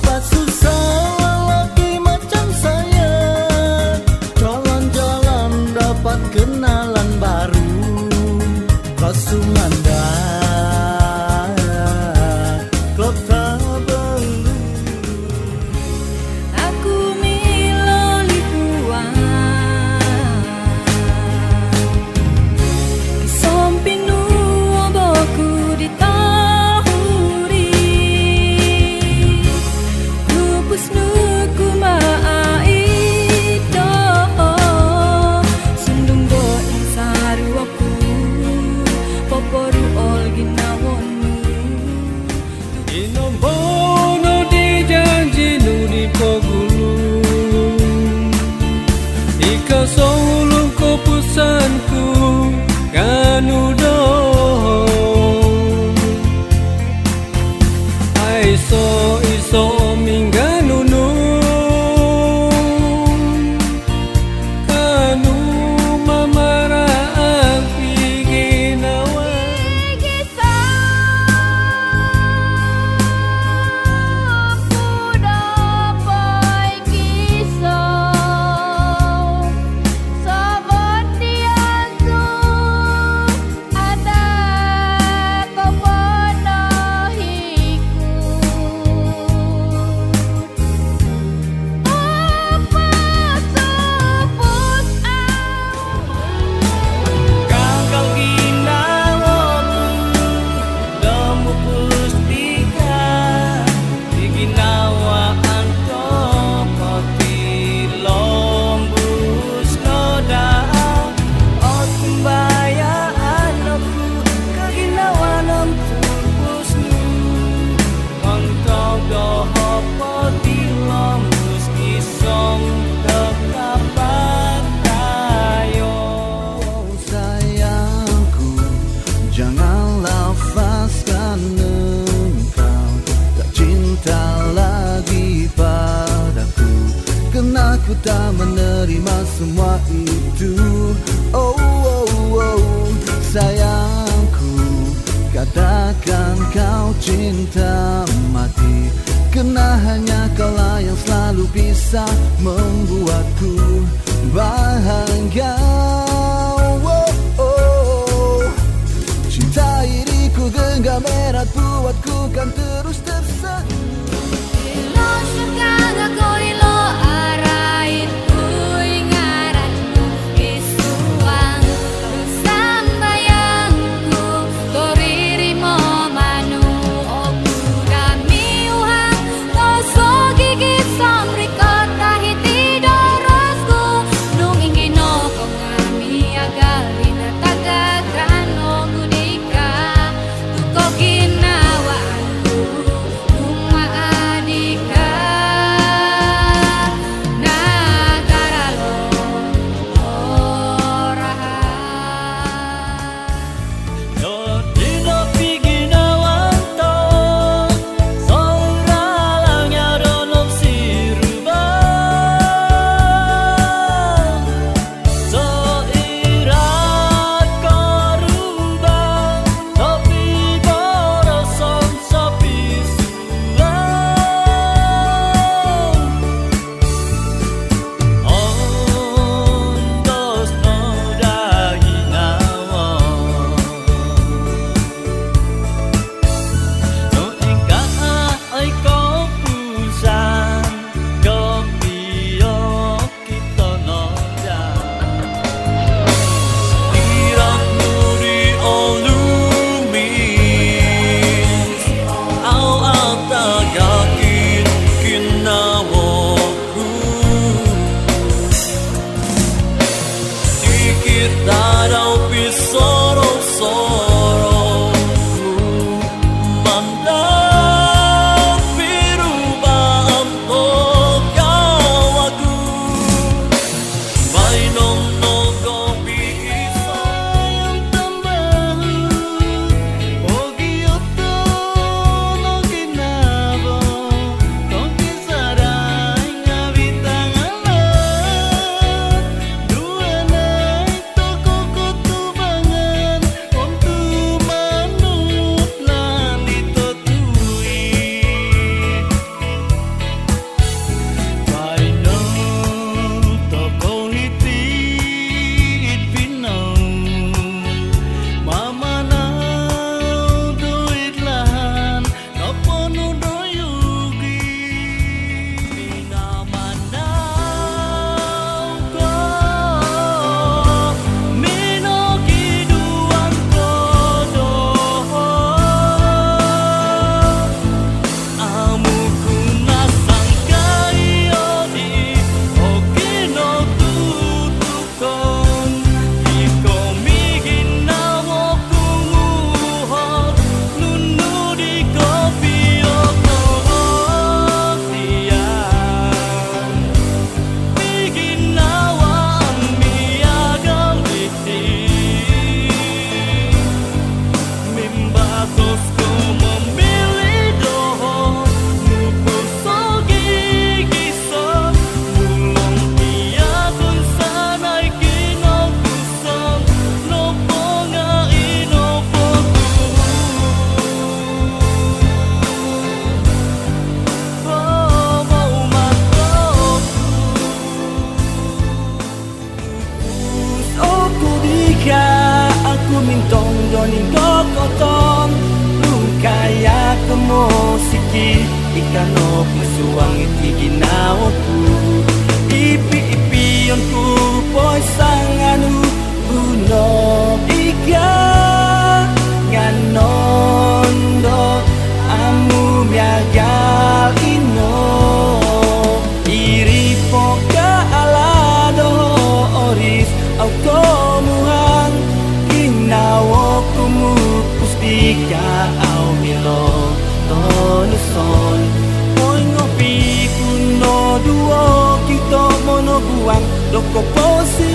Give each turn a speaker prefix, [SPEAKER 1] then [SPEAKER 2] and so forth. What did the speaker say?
[SPEAKER 1] Apa susah lelaki macam saya, jalan-jalan dapat kenalan baru. Kau sumanda klub tabelu.
[SPEAKER 2] Aku miloli puang Sompinu oboku ditahuri Lupus nuku maaido Sundung go insaru aku Poporu ol ginawonu
[SPEAKER 3] Inombono di janji nu di pogulu Ika solung ko pusanku kanu dohong Aiso iso mingganu nu Kanu mamara api ginawa
[SPEAKER 1] Aku tak menerima semua itu. Oh, oh, oh, sayangku, katakan kau cinta mati, karena hanya kaulah yang selalu bisa membuatku bahagia. Oh, oh, cinta diriku genggam erat, buatku kan terus tersenyum.
[SPEAKER 2] Gigit samri kota hiti dorosku nung ingin
[SPEAKER 1] kano pisuang iti ginawaku. Ipi-ipiyon ku po'y sanganu uno ika nganon do amu miagal ino iri poka alado oris automuhang ginawa kumu pustika au milo tonuson po'y ngopi kuno duo kita mono buang doko posi